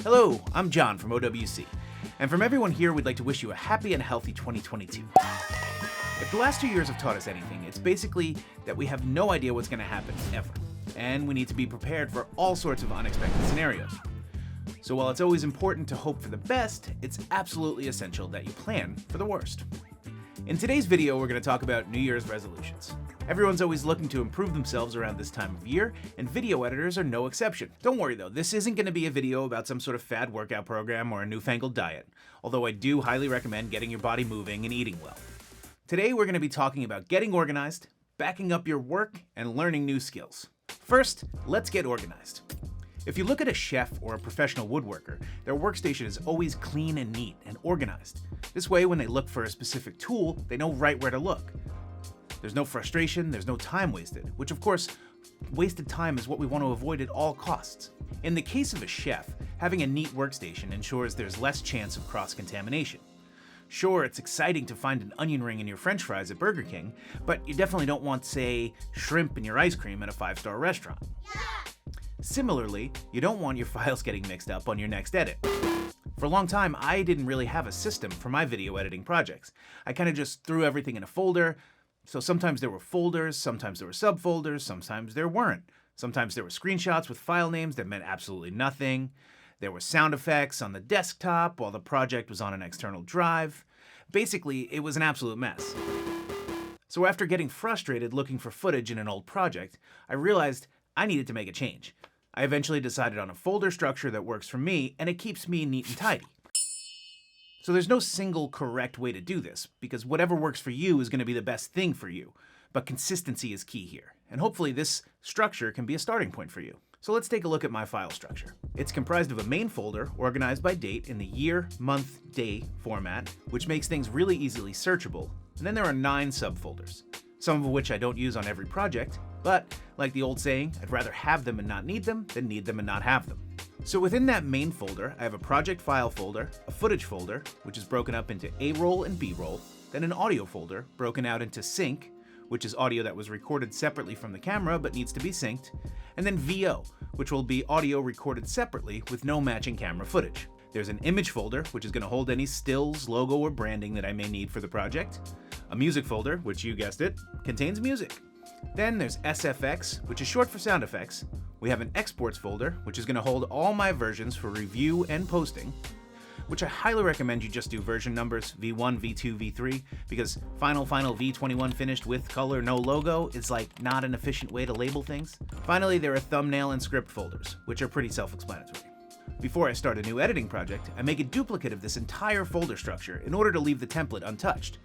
Hello, I'm John from OWC, and from everyone here, we'd like to wish you a happy and healthy 2022. If the last 2 years have taught us anything, it's basically that we have no idea what's going to happen, ever, and we need to be prepared for all sorts of unexpected scenarios. So while it's always important to hope for the best, it's absolutely essential that you plan for the worst. In today's video, we're going to talk about New Year's resolutions. Everyone's always looking to improve themselves around this time of year, and video editors are no exception. Don't worry though, this isn't going to be a video about some sort of fad workout program or a newfangled diet, although I do highly recommend getting your body moving and eating well. Today we're going to be talking about getting organized, backing up your work, and learning new skills. First, let's get organized. If you look at a chef or a professional woodworker, their workstation is always clean and neat and organized. This way, when they look for a specific tool, they know right where to look. There's no frustration, there's no time wasted, which of course, wasted time is what we want to avoid at all costs. In the case of a chef, having a neat workstation ensures there's less chance of cross-contamination. Sure, it's exciting to find an onion ring in your french fries at Burger King, but you definitely don't want, say, shrimp in your ice cream at a 5-star restaurant. Yeah. Similarly, you don't want your files getting mixed up on your next edit. For a long time, I didn't really have a system for my video editing projects. I kind of just threw everything in a folder, so sometimes there were folders, sometimes there were subfolders, sometimes there weren't. Sometimes there were screenshots with file names that meant absolutely nothing. There were sound effects on the desktop while the project was on an external drive. Basically, it was an absolute mess. So after getting frustrated looking for footage in an old project, I realized I needed to make a change. I eventually decided on a folder structure that works for me, and it keeps me neat and tidy. So there's no single correct way to do this, because whatever works for you is going to be the best thing for you. But consistency is key here, and hopefully this structure can be a starting point for you. So let's take a look at my file structure. It's comprised of a main folder organized by date in the year, month, day format, which makes things really easily searchable, and then there are 9 subfolders, some of which I don't use on every project, but like the old saying, I'd rather have them and not need them than need them and not have them. So within that main folder, I have a project file folder, a footage folder, which is broken up into A-roll and B-roll, then an audio folder broken out into sync, which is audio that was recorded separately from the camera but needs to be synced, and then VO, which will be audio recorded separately with no matching camera footage. There's an image folder, which is going to hold any stills, logo, or branding that I may need for the project. A music folder, which you guessed it, contains music. Then there's SFX, which is short for sound effects. We have an exports folder, which is going to hold all my versions for review and posting, which I highly recommend you just do version numbers V1, V2, V3, because final V21 finished with color, no logo is like not an efficient way to label things. Finally, there are thumbnail and script folders, which are pretty self-explanatory. Before I start a new editing project, I make a duplicate of this entire folder structure in order to leave the template untouched.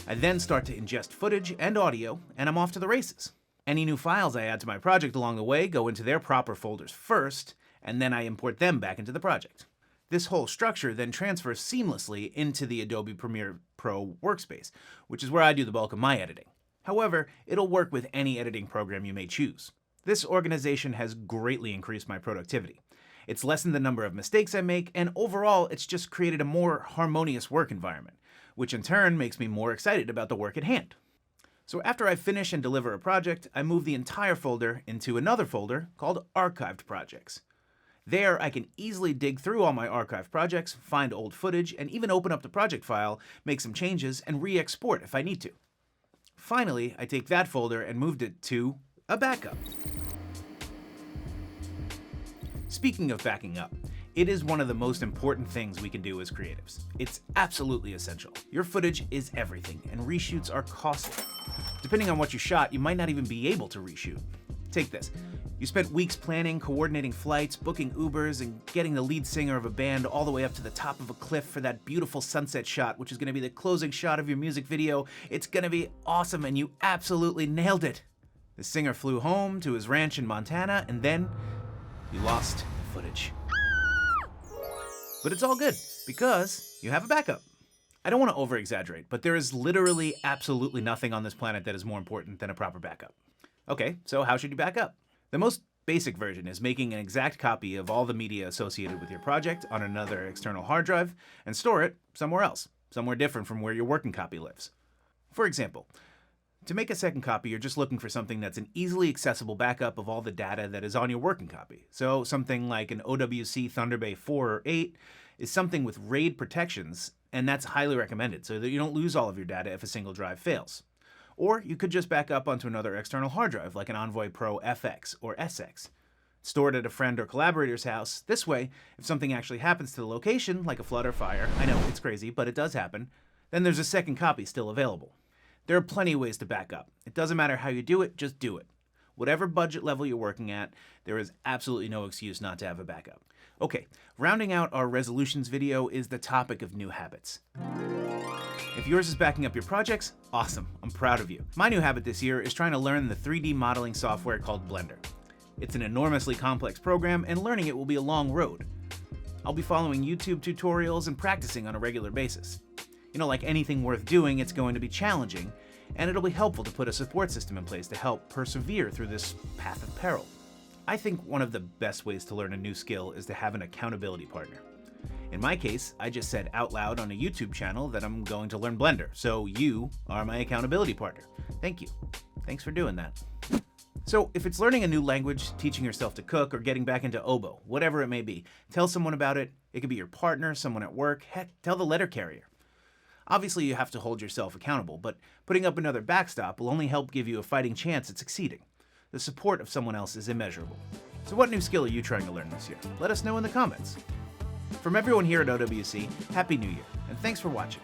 I then start to ingest footage and audio, and I'm off to the races. Any new files I add to my project along the way go into their proper folders first, and then I import them back into the project. This whole structure then transfers seamlessly into the Adobe Premiere Pro workspace, which is where I do the bulk of my editing. However, it'll work with any editing program you may choose. This organization has greatly increased my productivity. It's lessened the number of mistakes I make, and overall, it's just created a more harmonious work environment, which in turn makes me more excited about the work at hand. So after I finish and deliver a project, I move the entire folder into another folder called Archived Projects. There, I can easily dig through all my archived projects, find old footage, and even open up the project file, make some changes, and re-export if I need to. Finally, I take that folder and moved it to a backup. Speaking of backing up, it is one of the most important things we can do as creatives. It's absolutely essential. Your footage is everything, and reshoots are costly. Depending on what you shot, you might not even be able to reshoot. Take this. You spent weeks planning, coordinating flights, booking Ubers, and getting the lead singer of a band all the way up to the top of a cliff for that beautiful sunset shot, which is going to be the closing shot of your music video. It's going to be awesome, and you absolutely nailed it. The singer flew home to his ranch in Montana, and then you lost the footage. But it's all good, because you have a backup. I don't want to over-exaggerate, but there is literally absolutely nothing on this planet that is more important than a proper backup. Okay, so how should you back up? The most basic version is making an exact copy of all the media associated with your project on another external hard drive and store it somewhere else, somewhere different from where your working copy lives. For example, To make a second copy, you're just looking for something that's an easily accessible backup of all the data that is on your working copy. So something like an OWC Thunder Bay 4 or 8 is something with RAID protections, and that's highly recommended so that you don't lose all of your data if a single drive fails. Or you could just back up onto another external hard drive like an Envoy Pro FX or SX. Store it at a friend or collaborator's house. This way, if something actually happens to the location, like a flood or fire, I know it's crazy, but it does happen, then there's a second copy still available. There are plenty of ways to back up. It doesn't matter how you do it, just do it. Whatever budget level you're working at, there is absolutely no excuse not to have a backup. Okay, rounding out our resolutions video is the topic of new habits. If yours is backing up your projects, awesome, I'm proud of you. My new habit this year is trying to learn the 3D modeling software called Blender. It's an enormously complex program, and learning it will be a long road. I'll be following YouTube tutorials and practicing on a regular basis. You know, like anything worth doing, it's going to be challenging, and it'll be helpful to put a support system in place to help persevere through this path of peril. I think one of the best ways to learn a new skill is to have an accountability partner. In my case, I just said out loud on a YouTube channel that I'm going to learn Blender, so you are my accountability partner. Thank you. Thanks for doing that. So if it's learning a new language, teaching yourself to cook, or getting back into oboe, whatever it may be, tell someone about it. It could be your partner, someone at work, heck, tell the letter carrier. Obviously, you have to hold yourself accountable, but putting up another backstop will only help give you a fighting chance at succeeding. The support of someone else is immeasurable. So what new skill are you trying to learn this year? Let us know in the comments. From everyone here at OWC, Happy New Year, and thanks for watching.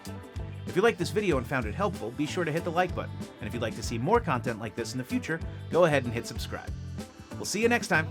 If you liked this video and found it helpful, be sure to hit the like button. And if you'd like to see more content like this in the future, go ahead and hit subscribe. We'll see you next time.